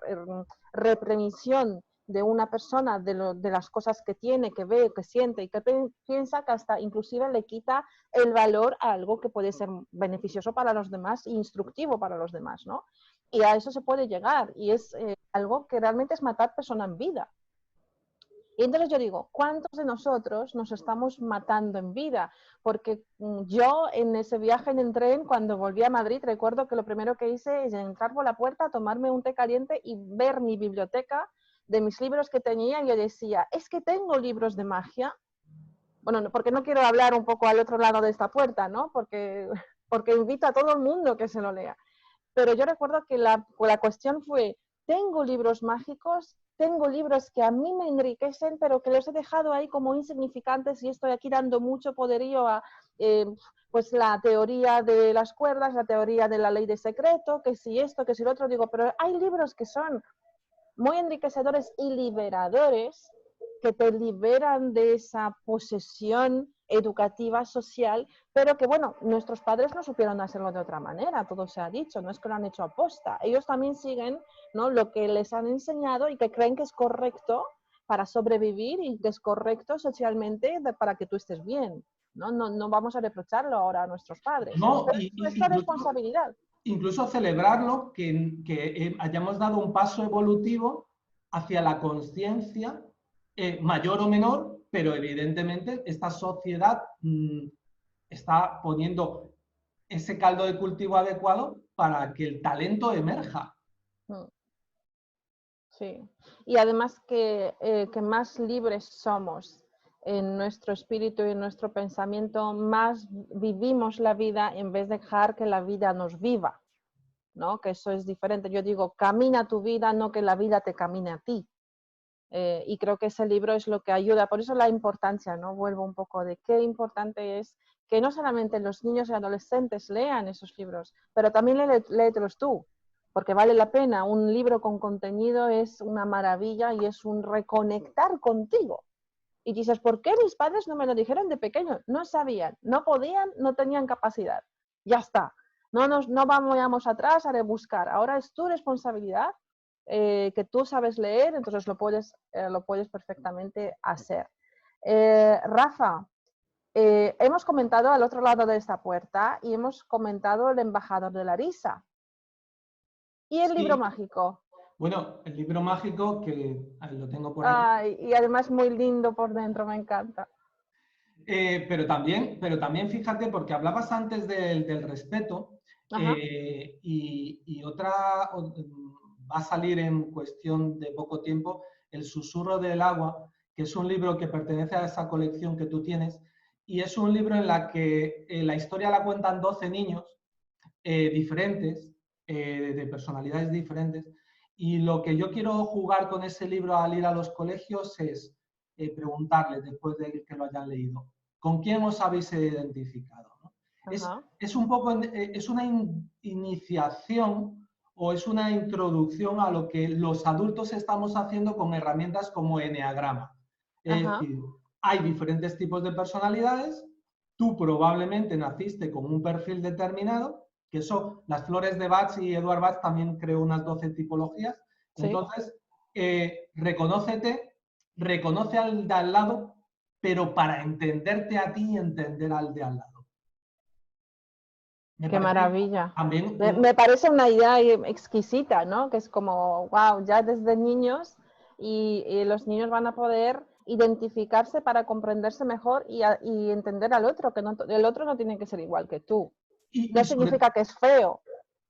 repremisión de una persona, de las cosas que tiene, que ve, que siente y que piensa, que hasta inclusive le quita el valor a algo que puede ser beneficioso para los demás e instructivo para los demás, ¿no? Y a eso se puede llegar y es algo que realmente es matar persona en vida. Y entonces yo digo, ¿cuántos de nosotros nos estamos matando en vida? Porque yo en ese viaje en el tren, cuando volví a Madrid, recuerdo que lo primero que hice es entrar por la puerta, tomarme un té caliente y ver mi biblioteca de mis libros que tenía. Y yo decía, es que tengo libros de magia. Bueno, porque no quiero hablar un poco al otro lado de esta puerta, ¿no? Porque invito a todo el mundo que se lo lea. Pero yo recuerdo que la cuestión fue, tengo libros mágicos, tengo libros que a mí me enriquecen, pero que los he dejado ahí como insignificantes y estoy aquí dando mucho poderío a pues la teoría de las cuerdas, la teoría de la ley de secreto, que si esto, que si lo otro, digo, pero hay libros que son muy enriquecedores y liberadores, que te liberan de esa posesión educativa, social, pero que, bueno, nuestros padres no supieron hacerlo de otra manera, todo se ha dicho, no es que lo han hecho a posta. Ellos también siguen, ¿no?, lo que les han enseñado y que creen que es correcto para sobrevivir y que es correcto socialmente para que tú estés bien. No vamos a reprocharlo ahora a nuestros padres, No, pero es nuestra responsabilidad. incluso celebrarlo, que hayamos dado un paso evolutivo hacia la conciencia, mayor o menor, pero evidentemente esta sociedad está poniendo ese caldo de cultivo adecuado para que el talento emerja. Sí, y además que más libres somos en nuestro espíritu y en nuestro pensamiento, más vivimos la vida en vez de dejar que la vida nos viva, ¿no? Que eso es diferente. Yo digo, camina tu vida, no que la vida te camine a ti. Y creo que ese libro es lo que ayuda. Por eso la importancia, ¿no? Vuelvo un poco de qué importante es que no solamente los niños y adolescentes lean esos libros, pero también léetelos tú, porque vale la pena. Un libro con contenido es una maravilla y es un reconectar contigo. Y dices, ¿por qué mis padres no me lo dijeron de pequeño? No sabían, no podían, no tenían capacidad. Ya está. No vamos atrás a rebuscar. Ahora es tu responsabilidad, que tú sabes leer, entonces lo puedes perfectamente hacer. Rafa, hemos comentado al otro lado de esta puerta y hemos comentado El embajador de la risa. ¿Y el libro Sí, mágico? bueno, el libro mágico, que lo tengo por aquí. Ay, y además muy lindo por dentro, me encanta. Pero también fíjate, porque hablabas antes del respeto, Ajá. y otra va a salir en cuestión de poco tiempo, El susurro del agua, que es un libro que pertenece a esa colección que tú tienes, y es un libro en la que la historia la cuentan 12 niños diferentes, de personalidades diferentes, y lo que yo quiero jugar con ese libro al ir a los colegios es preguntarles, después de que lo hayan leído, ¿con quién os habéis identificado? ¿No? Es un poco, es una iniciación o es una introducción a lo que los adultos estamos haciendo con herramientas como Eneagrama. Es decir, hay diferentes tipos de personalidades, tú probablemente naciste con un perfil determinado, que eso, las flores de Bach y Edward Bach también creó unas 12 tipologías. ¿Sí? Entonces, reconócete, reconoce al de al lado, pero para entenderte a ti y entender al de al lado. Qué maravilla. También Me parece una idea exquisita, ¿no? Que es como, wow, ya desde niños y los niños van a poder identificarse para comprenderse mejor y entender al otro, que el otro no tiene que ser igual que tú. No significa que es feo.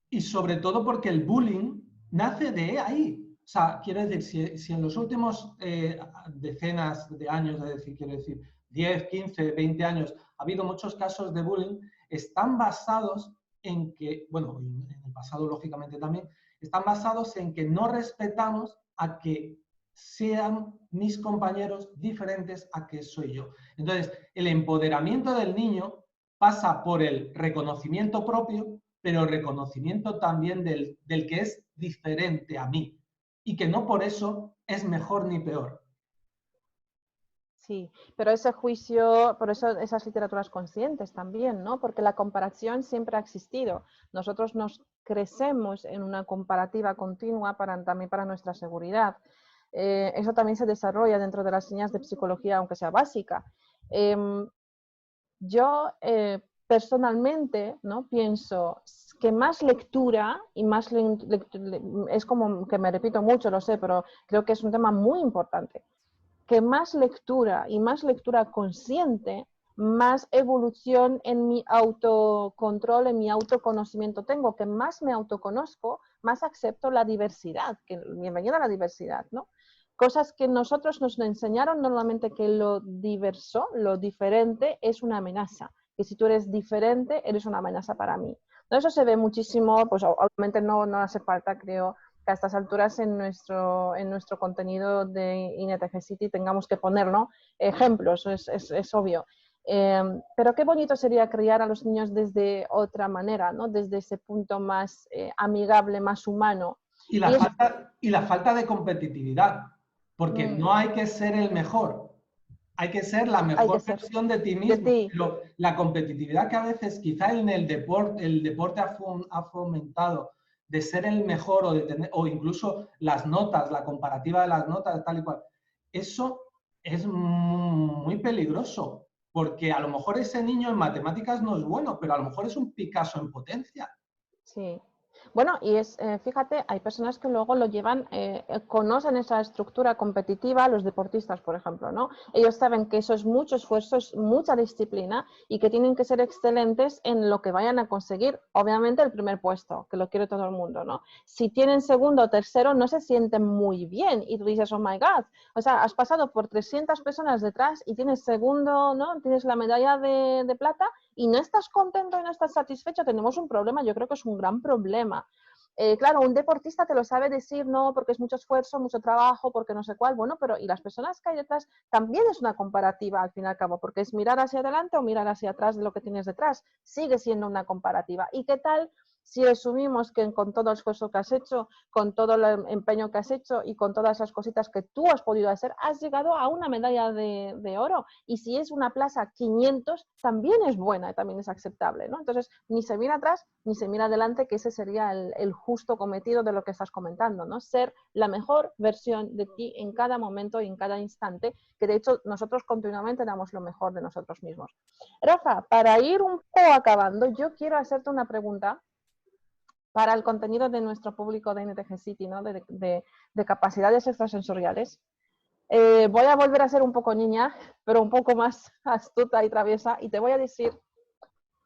Y sobre todo porque el bullying nace de ahí. O sea, quiero decir, si en los últimos decenas de años, es decir, quiero decir, 10, 15, 20 años, ha habido muchos casos de bullying, están basados en que, bueno, en el pasado lógicamente también, están basados en que no respetamos a que sean mis compañeros diferentes a que soy yo. Entonces, el empoderamiento del niño pasa por el reconocimiento propio, pero el reconocimiento también del que es diferente a mí y que no por eso es mejor ni peor. Sí, pero ese juicio, por eso esas literaturas conscientes también, ¿no? Porque la comparación siempre ha existido. Nosotros nos crecemos en una comparativa continua también para nuestra seguridad. Eso también se desarrolla dentro de las líneas de psicología, aunque sea básica. Yo personalmente, ¿no? Pienso que más lectura y más es como que me repito mucho, lo sé, pero creo que es un tema muy importante, que más lectura y más lectura consciente, más evolución en mi autocontrol, en mi autoconocimiento tengo, que más me autoconozco, más acepto la diversidad, que bienvenida a la diversidad, ¿no? Cosas que nosotros nos enseñaron normalmente, que lo diverso, lo diferente es una amenaza, que si tú eres diferente eres una amenaza para mí. Eso se ve muchísimo, pues obviamente no hace falta, creo, que a estas alturas en nuestro contenido de INTG City tengamos que poner, ¿no? Ejemplos, es obvio. Pero qué bonito sería criar a los niños desde otra manera, ¿no? Desde ese punto más amigable, más humano. Y la falta de competitividad, porque no hay que ser el mejor, hay que ser la hay que mejor ser versión de ti de mismo. ti. Pero la competitividad que a veces quizá en el deporte ha fomentado de ser el mejor o, de tener, o incluso las notas, la comparativa de las notas, tal y cual, eso es muy peligroso, porque a lo mejor ese niño en matemáticas no es bueno, pero a lo mejor es un Picasso en potencia. Sí. Bueno, y fíjate, hay personas que luego lo llevan, conocen esa estructura competitiva, los deportistas, por ejemplo, ¿no? Ellos saben que eso es mucho esfuerzo, es mucha disciplina y que tienen que ser excelentes en lo que vayan a conseguir. Obviamente el primer puesto, que lo quiere todo el mundo, ¿no? Si tienen segundo o tercero, no se sienten muy bien y tú dices, oh my God, o sea, has pasado por 300 personas detrás y tienes segundo, ¿no? Tienes la medalla de plata y no estás contento y no estás satisfecho, tenemos un problema, yo creo que es un gran problema. Claro, un deportista te lo sabe decir, no, porque es mucho esfuerzo, mucho trabajo, porque no sé cuál, bueno, pero y las personas que hay detrás también es una comparativa al fin y al cabo, porque es mirar hacia adelante o mirar hacia atrás de lo que tienes detrás, sigue siendo una comparativa. ¿Y qué tal si asumimos que con todo el esfuerzo que has hecho, con todo el empeño que has hecho y con todas esas cositas que tú has podido hacer, has llegado a una medalla de oro? Y si es una plaza 500, también es buena, también es aceptable, ¿no? Entonces, ni se mira atrás ni se mira adelante, que ese sería el justo cometido de lo que estás comentando, ¿no? Ser la mejor versión de ti en cada momento y en cada instante, que de hecho nosotros continuamente damos lo mejor de nosotros mismos. Rafa, para ir un poco acabando, yo quiero hacerte una pregunta para el contenido de nuestro público de INTG City, ¿no? de capacidades extrasensoriales. Voy a volver a ser un poco niña, pero un poco más astuta y traviesa, y te voy a decir,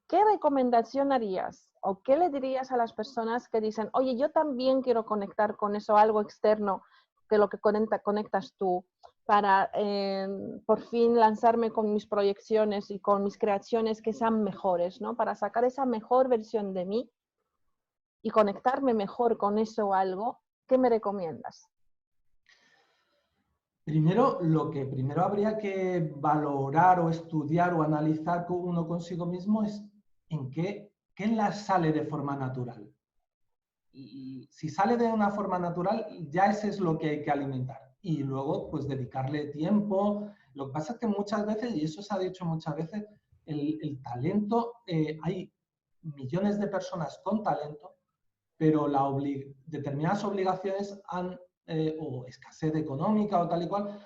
¿qué recomendación harías o qué le dirías a las personas que dicen, oye, yo también quiero conectar con eso, algo externo, que lo que conectas tú, para por fin lanzarme con mis proyecciones y con mis creaciones que sean mejores, ¿no? Para sacar esa mejor versión de mí y conectarme mejor con eso o algo, ¿qué me recomiendas? Primero, lo que primero habría que valorar o estudiar o analizar uno consigo mismo es en qué sale de forma natural. Y si sale de una forma natural, ya ese es lo que hay que alimentar. Y luego, pues dedicarle tiempo. Lo que pasa es que muchas veces, y eso se ha dicho muchas veces, el talento, hay millones de personas con talento, pero determinadas obligaciones o escasez económica o tal y cual,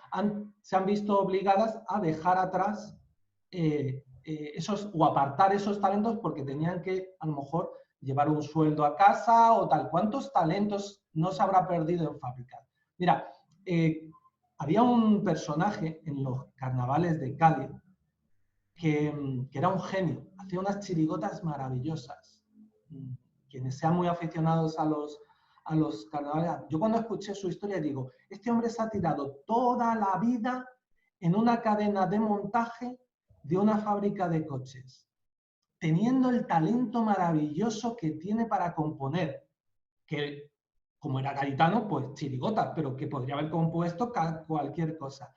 se han visto obligadas a dejar atrás o apartar esos talentos porque tenían que, a lo mejor, llevar un sueldo a casa o tal. ¿Cuántos talentos no se habrá perdido en fábricas? Mira, había un personaje en los carnavales de Cádiz que era un genio, hacía unas chirigotas maravillosas. Quienes sean muy aficionados a los carnavales, yo cuando escuché su historia digo, este hombre se ha tirado toda la vida en una cadena de montaje de una fábrica de coches. teniendo el talento maravilloso que tiene para componer, que como era gaditano, pues chirigotas, pero que podría haber compuesto cualquier cosa.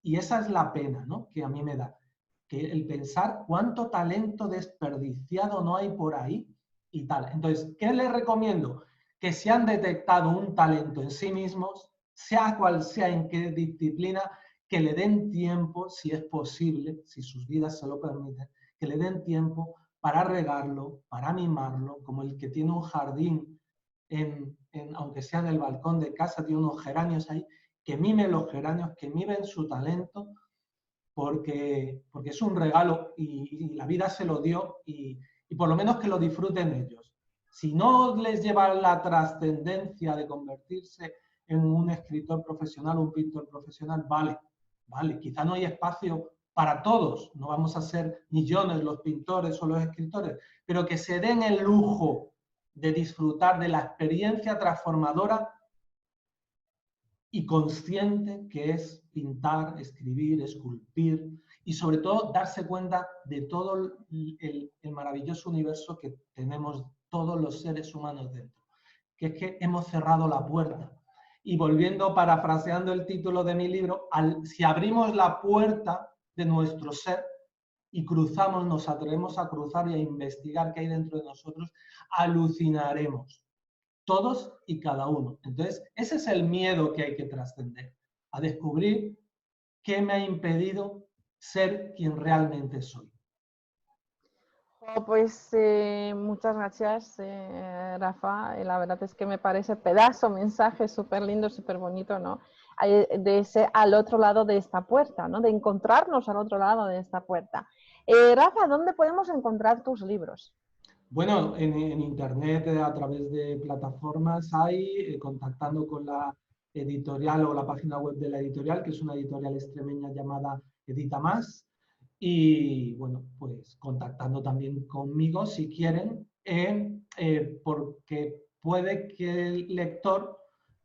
Y esa es la pena, ¿no?, que a mí me da, que el pensar cuánto talento desperdiciado no hay por ahí y tal. Entonces, ¿qué les recomiendo? Que si han detectado un talento en sí mismos, sea cual sea, en qué disciplina, que le den tiempo, si es posible, si sus vidas se lo permiten, que le den tiempo para regarlo, para mimarlo, como el que tiene un jardín, aunque sea en el balcón de casa, tiene unos geranios ahí, que mime los geranios, que mimen su talento, porque es un regalo y la vida se lo dio y por lo menos que lo disfruten ellos. Si no les lleva la trascendencia de convertirse en un escritor profesional, un pintor profesional, vale, quizá no hay espacio para todos, no vamos a ser millones los pintores o los escritores, pero que se den el lujo de disfrutar de la experiencia transformadora y consciente que es pintar, escribir, esculpir y sobre todo darse cuenta de todo el maravilloso universo que tenemos todos los seres humanos dentro, que es que hemos cerrado la puerta. Y volviendo, parafraseando el título de mi libro, si abrimos la puerta de nuestro ser y cruzamos, nos atrevemos a cruzar y a investigar qué hay dentro de nosotros, alucinaremos. Todos y cada uno. Entonces, ese es el miedo que hay que trascender, a descubrir qué me ha impedido ser quien realmente soy. Oh, pues muchas gracias, Rafa. La verdad es que me parece pedazo, mensaje súper lindo, súper bonito, ¿no? De ese al otro lado de esta puerta, ¿no? De encontrarnos al otro lado de esta puerta. Rafa, ¿dónde podemos encontrar tus libros? Bueno, en Internet, a través de plataformas, hay, contactando con la editorial o la página web de la editorial, que es una editorial extremeña llamada Edita Más, y bueno, pues contactando también conmigo si quieren, porque puede que el lector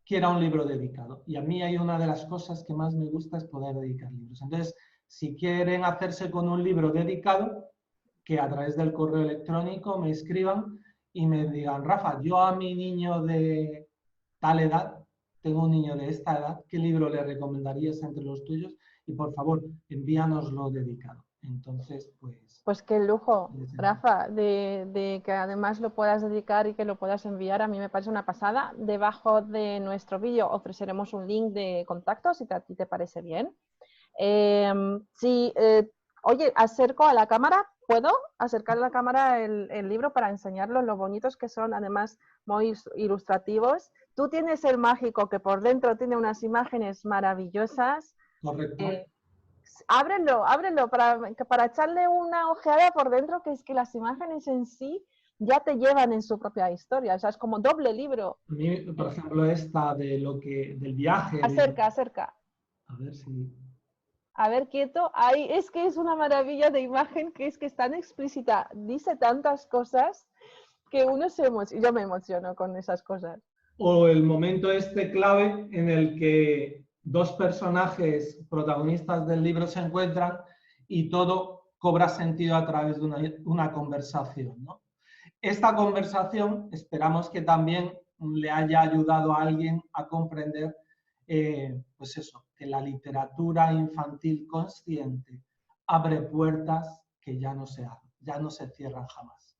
quiera un libro dedicado. Y a mí hay una de las cosas que más me gusta es poder dedicar libros. Entonces, si quieren hacerse con un libro dedicado, que a través del correo electrónico me escriban y me digan, Rafa, yo a mi niño de tal edad, tengo un niño de esta edad, ¿qué libro le recomendarías entre los tuyos? Y por favor, envíanoslo dedicado. Entonces, pues... Pues qué lujo, Rafa, de que además lo puedas dedicar y que lo puedas enviar. A mí me parece una pasada. Debajo de nuestro vídeo ofreceremos un link de contacto, si a ti te parece bien. Sí, oye, acerco a la cámara, ¿puedo acercar a la cámara el libro para enseñarlo lo bonitos que son, además muy ilustrativos? Tú tienes el mágico que por dentro tiene unas imágenes maravillosas. Correcto. Ábrelo para echarle una ojeada por dentro, que es que las imágenes en sí ya te llevan en su propia historia, o sea, es como doble libro. A mí, por ejemplo, esta del viaje, Acerca. a ver si... A ver, quieto. Ahí es que es una maravilla de imagen, que es que es tan explícita, dice tantas cosas que uno se emociona. Yo me emociono con esas cosas. O el momento este clave en el que dos personajes protagonistas del libro se encuentran y todo cobra sentido a través de una conversación, ¿no? Esta conversación esperamos que también le haya ayudado a alguien a comprender, pues eso, que la literatura infantil consciente abre puertas que ya no se cierran jamás.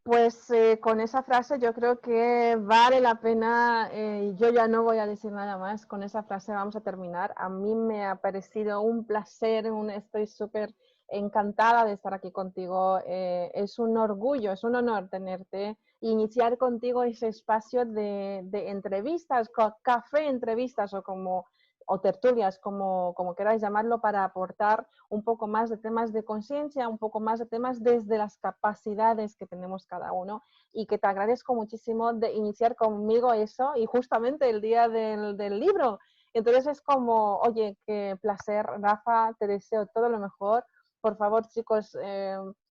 Pues con esa frase yo creo que vale la pena, yo ya no voy a decir nada más, con esa frase vamos a terminar. A mí me ha parecido un placer, estoy súper encantada de estar aquí contigo, es un orgullo, es un honor tenerte, iniciar contigo ese espacio de entrevistas, café entrevistas o tertulias, como queráis llamarlo, para aportar un poco más de temas de conciencia, un poco más de temas desde las capacidades que tenemos cada uno, y que te agradezco muchísimo de iniciar conmigo eso y justamente el día del libro. Entonces es como, oye, qué placer, Rafa, te deseo todo lo mejor. Por favor, chicos,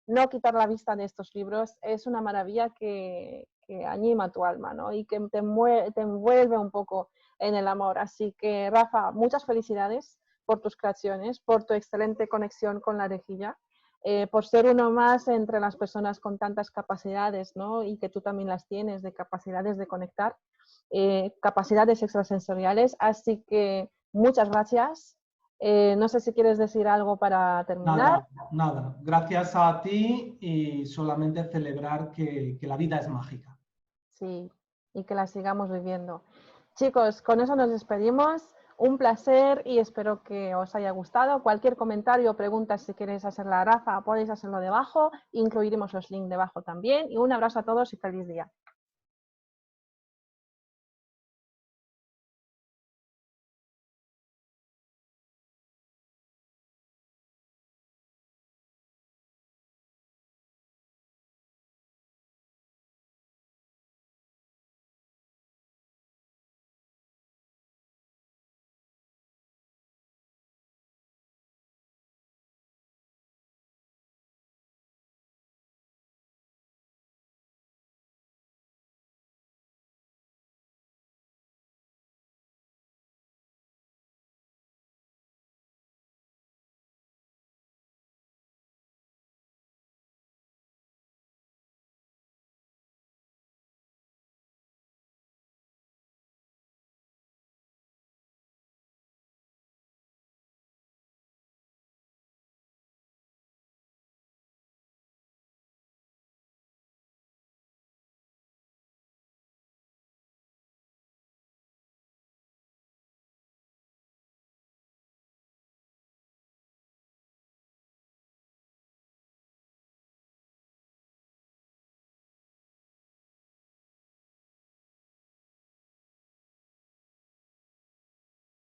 no quitar la vista de estos libros, es una maravilla que anima tu alma, ¿no? Y que te envuelve un poco en el amor. Así que, Rafa, muchas felicidades por tus creaciones, por tu excelente conexión con la rejilla. por ser uno más entre las personas con tantas capacidades, ¿no? Y que tú también las tienes, de capacidades de conectar, capacidades extrasensoriales. Así que muchas gracias. No sé si quieres decir algo para terminar. Nada, nada. Gracias a ti y solamente celebrar que la vida es mágica. Sí, y que la sigamos viviendo. Chicos, con eso nos despedimos. Un placer y espero que os haya gustado. Cualquier comentario o pregunta, si queréis hacer la grafa, podéis hacerlo debajo. Incluiremos los links debajo también. Y un abrazo a todos y feliz día.